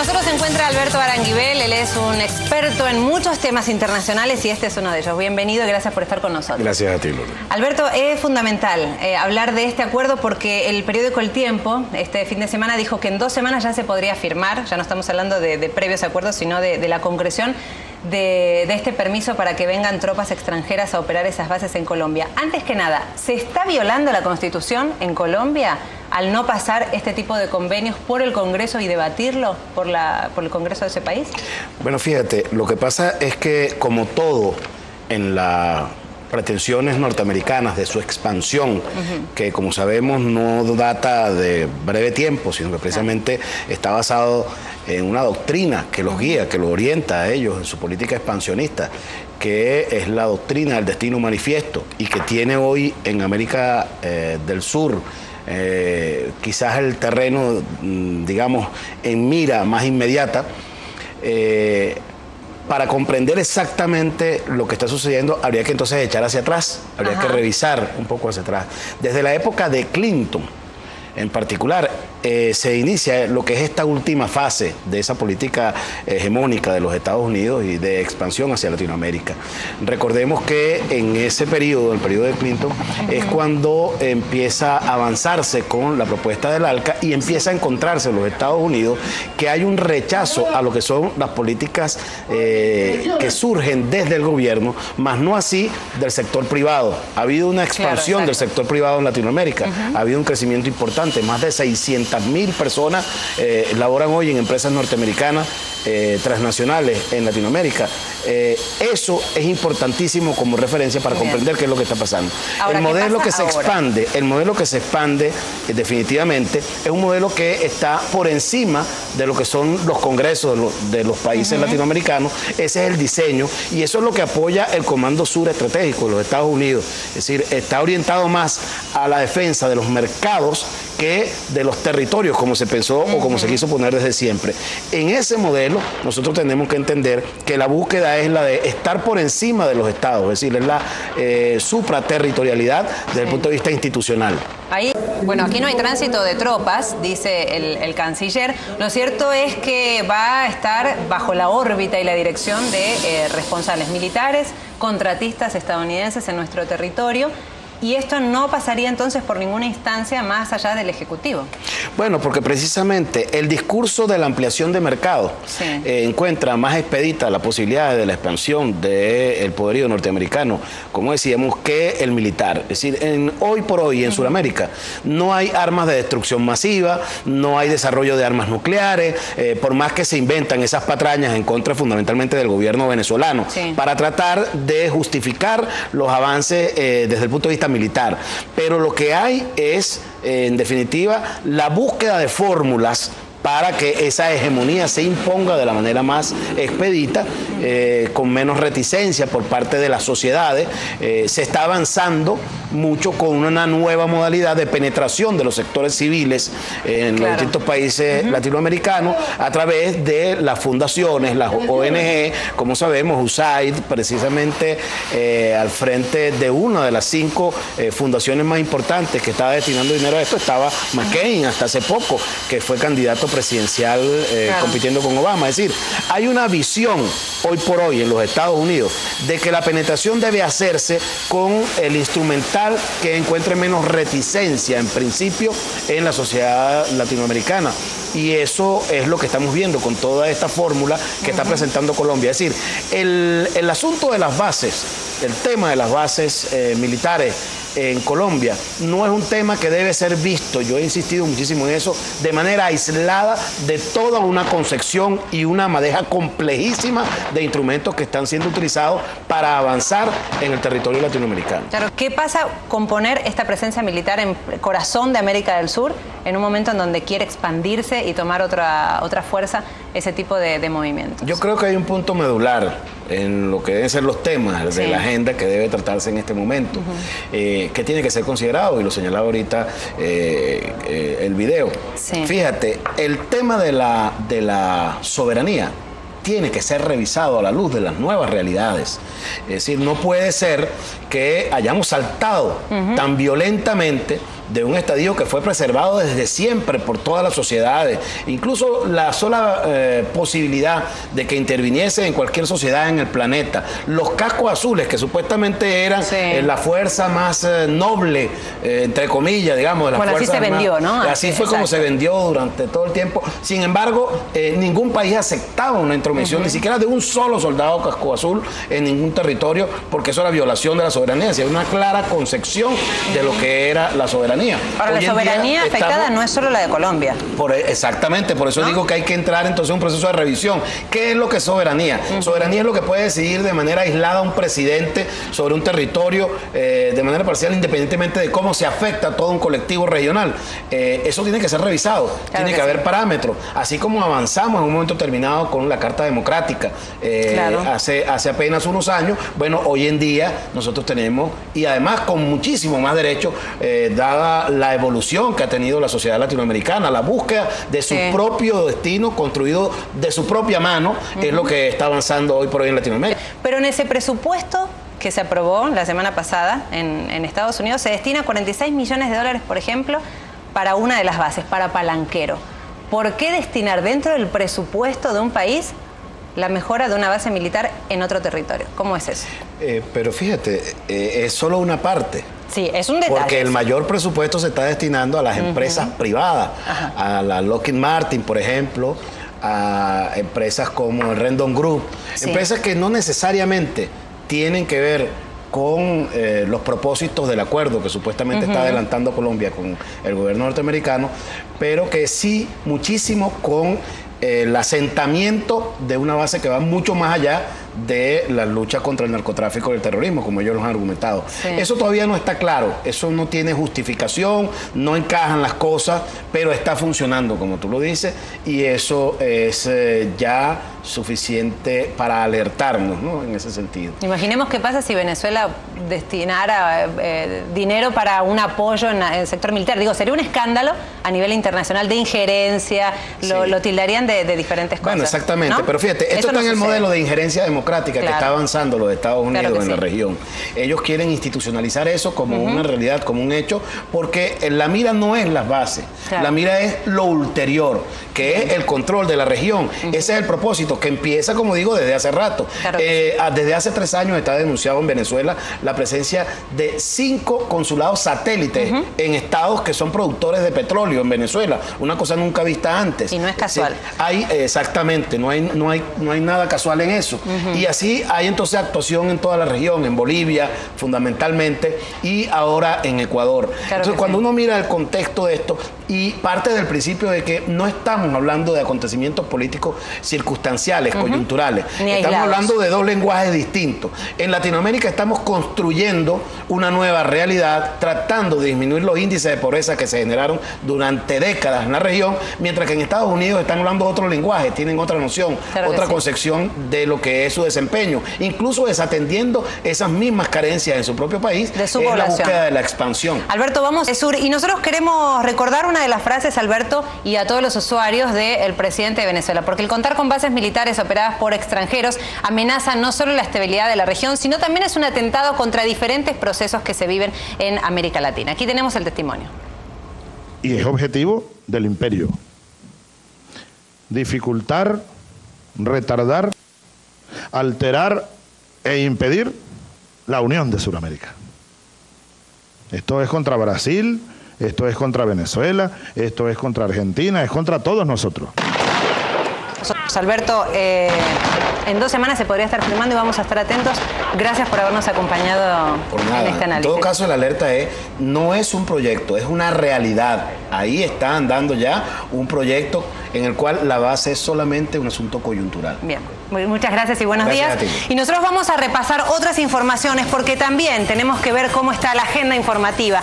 nosotros se encuentra Alberto Aranguibel. Él es un experto en muchos temas internacionales y este es uno de ellos. Bienvenido y gracias por estar con nosotros. Gracias a ti, Lourdes. Alberto, es fundamental hablar de este acuerdo porque el periódico El Tiempo este fin de semana dijo que en 2 semanas ya se podría firmar. Ya no estamos hablando de previos acuerdos, sino de la concreción de este permiso para que vengan tropas extranjeras a operar esas bases en Colombia. Antes que nada, ¿se está violando la Constitución en Colombia al no pasar este tipo de convenios por el Congreso y debatirlo por el Congreso de ese país? Bueno, fíjate, lo que pasa es que como todo en las pretensiones norteamericanas de su expansión, que como sabemos no data de breve tiempo, sino que precisamente está basado en una doctrina que los guía, que los orienta a ellos en su política expansionista, que es la doctrina del destino manifiesto y que tiene hoy en América del Sur quizás el terreno, digamos, en mira más inmediata. Para comprender exactamente lo que está sucediendo, habría que entonces echar hacia atrás, habría que revisar un poco hacia atrás. Desde la época de Clinton, en particular, se inicia lo que es esta última fase de esa política hegemónica de los Estados Unidos y de expansión hacia Latinoamérica. Recordemos que en ese periodo, el periodo de Clinton, es cuando empieza a avanzarse con la propuesta del ALCA y empieza a encontrarse en los Estados Unidos que hay un rechazo a lo que son las políticas que surgen desde el gobierno, más no así del sector privado. Ha habido una expansión del sector privado en Latinoamérica, ha habido un crecimiento importante, más de 600.000 personas laboran hoy en empresas norteamericanas transnacionales en Latinoamérica. Eso es importantísimo como referencia para comprender qué es lo que está pasando. Ahora, el modelo que se expande, definitivamente es un modelo que está por encima de lo que son los congresos de los países latinoamericanos. Ese es el diseño y eso es lo que apoya el Comando Sur Estratégico de los Estados Unidos. Es decir, está orientado más a la defensa de los mercados que de los territorios, como se pensó o como se quiso poner desde siempre. En ese modelo, nosotros tenemos que entender que la búsqueda es la de estar por encima de los estados, es decir, es la supraterritorialidad desde el punto de vista institucional. Ahí, bueno, aquí no hay tránsito de tropas, dice el canciller. Lo cierto es que va a estar bajo la órbita y la dirección de responsables militares, contratistas estadounidenses en nuestro territorio. Y esto no pasaría entonces por ninguna instancia más allá del Ejecutivo. Bueno, porque precisamente el discurso de la ampliación de mercado encuentra más expedita la posibilidad de la expansión del poderío norteamericano, como decíamos, que el militar. Es decir, hoy por hoy en Sudamérica no hay armas de destrucción masiva, no hay desarrollo de armas nucleares, por más que se inventan esas patrañas en contra fundamentalmente del gobierno venezolano, para tratar de justificar los avances desde el punto de vista militar, pero lo que hay es, en definitiva, la búsqueda de fórmulas para que esa hegemonía se imponga de la manera más expedita, con menos reticencia por parte de las sociedades. Se está avanzando mucho con una nueva modalidad de penetración de los sectores civiles en los distintos países latinoamericanos a través de las fundaciones, las ONG, como sabemos, USAID, precisamente al frente de una de las 5 fundaciones más importantes que estaba destinando dinero a esto, estaba McCain hasta hace poco, que fue candidato presidencial compitiendo con Obama. Es decir, hay una visión hoy por hoy en los Estados Unidos de que la penetración debe hacerse con el instrumental que encuentre menos reticencia en principio en la sociedad latinoamericana. Y eso es lo que estamos viendo con toda esta fórmula que está presentando Colombia. Es decir, el asunto de las bases, el tema de las bases militares en Colombia no es un tema que debe ser visto, yo he insistido muchísimo en eso, de manera aislada de toda una concepción y una madeja complejísima de instrumentos que están siendo utilizados para avanzar en el territorio latinoamericano. Claro, ¿qué pasa con poner esta presencia militar en el corazón de América del Sur en un momento en donde quiere expandirse y tomar otra fuerza ese tipo de movimientos? Yo creo que hay un punto medular en lo que deben ser los temas de la agenda que debe tratarse en este momento, que tiene que ser considerado, y lo señalaba ahorita el video. Fíjate, el tema de la soberanía tiene que ser revisado a la luz de las nuevas realidades. Es decir, no puede ser que hayamos saltado tan violentamente de un estadio que fue preservado desde siempre por todas las sociedades. Incluso la sola posibilidad de que interviniese en cualquier sociedad en el planeta. Los cascos azules, que supuestamente eran la fuerza más noble, entre comillas, digamos, de las fuerzas así se vendió, ¿no? Así fue como se vendió durante todo el tiempo. Sin embargo, ningún país aceptaba una intromisión, ni siquiera de un solo soldado casco azul en ningún territorio, porque eso era violación de la soberanía. Hay una clara concepción de lo que era la soberanía. Ahora, la soberanía afectada no es solo la de Colombia. Exactamente, por eso digo que hay que entrar entonces en un proceso de revisión. ¿Qué es lo que es soberanía? Soberanía es lo que puede decidir de manera aislada un presidente sobre un territorio de manera parcial, independientemente de cómo se afecta a todo un colectivo regional. Eso tiene que ser revisado, tiene que haber parámetros, así como avanzamos en un momento determinado con la Carta Democrática hace apenas unos años. Bueno, hoy en día nosotros tenemos, y además con muchísimo más derechos, dada la evolución que ha tenido la sociedad latinoamericana, la búsqueda de su propio destino construido de su propia mano, es lo que está avanzando hoy por hoy en Latinoamérica. Pero en ese presupuesto que se aprobó la semana pasada en Estados Unidos se destina 46 millones de dólares, por ejemplo, para una de las bases, para Palanquero. ¿Por qué destinar dentro del presupuesto de un país la mejora de una base militar en otro territorio? ¿Cómo es eso? Pero fíjate, es solo una parte. Sí, es un detalle. Porque el mayor presupuesto se está destinando a las empresas privadas, a la Lockheed Martin, por ejemplo, a empresas como el Rendon Group, empresas que no necesariamente tienen que ver con los propósitos del acuerdo que supuestamente está adelantando Colombia con el gobierno norteamericano, pero que sí muchísimo con el asentamiento de una base que va mucho más allá de la lucha contra el narcotráfico y el terrorismo, como ellos lo han argumentado. Eso todavía no está claro, eso no tiene justificación, no encajan las cosas, pero está funcionando, como tú lo dices, y eso es ya suficiente para alertarnos, ¿no? En ese sentido. Imaginemos qué pasa si Venezuela destinara dinero para un apoyo en el sector militar. Digo, sería un escándalo a nivel internacional de injerencia, lo tildarían de diferentes cosas. Bueno, exactamente, ¿no? Pero fíjate, esto está en el modelo de injerencia democrática que está avanzando los Estados Unidos en la región. Ellos quieren institucionalizar eso como una realidad, como un hecho, porque la mira no es las bases, la mira es lo ulterior, que es el control de la región. Ese es el propósito, que empieza, como digo, desde hace rato. Desde hace 3 años está denunciado en Venezuela la presencia de 5 consulados satélites en estados que son productores de petróleo en Venezuela, una cosa nunca vista antes. Y no es casual. Exactamente, no hay nada casual en eso. Y así hay entonces actuación en toda la región, en Bolivia fundamentalmente, y ahora en Ecuador. Entonces, cuando uno mira el contexto de esto, y parte del principio de que no estamos hablando de acontecimientos políticos circunstanciales, coyunturales, estamos hablando de 2 lenguajes distintos. En Latinoamérica estamos construyendo una nueva realidad, tratando de disminuir los índices de pobreza que se generaron durante décadas en la región, mientras que en Estados Unidos están hablando otro lenguaje, tienen otra noción, otra concepción de lo que es su desempeño, incluso desatendiendo esas mismas carencias en su propio país, de su población. La búsqueda de la expansión. Alberto, vamos al sur, y nosotros queremos recordar una de las frases, Alberto, y a todos los usuarios del presidente de Venezuela, porque el contar con bases militares operadas por extranjeros amenaza no solo la estabilidad de la región, sino también es un atentado contra diferentes procesos que se viven en América Latina. Aquí tenemos el testimonio. Y es objetivo del imperio. Dificultar, retardar, alterar e impedir la unión de Sudamérica. Esto es contra Brasil, esto es contra Venezuela, esto es contra Argentina, es contra todos nosotros. Alberto, en 2 semanas se podría estar firmando y vamos a estar atentos. Gracias por habernos acompañado en este análisis. En todo caso, la alerta no es un proyecto, es una realidad. Ahí está andando ya un proyecto en el cual la base es solamente un asunto coyuntural. Bien, muchas gracias y buenos días. Y nosotros vamos a repasar otras informaciones porque también tenemos que ver cómo está la agenda informativa.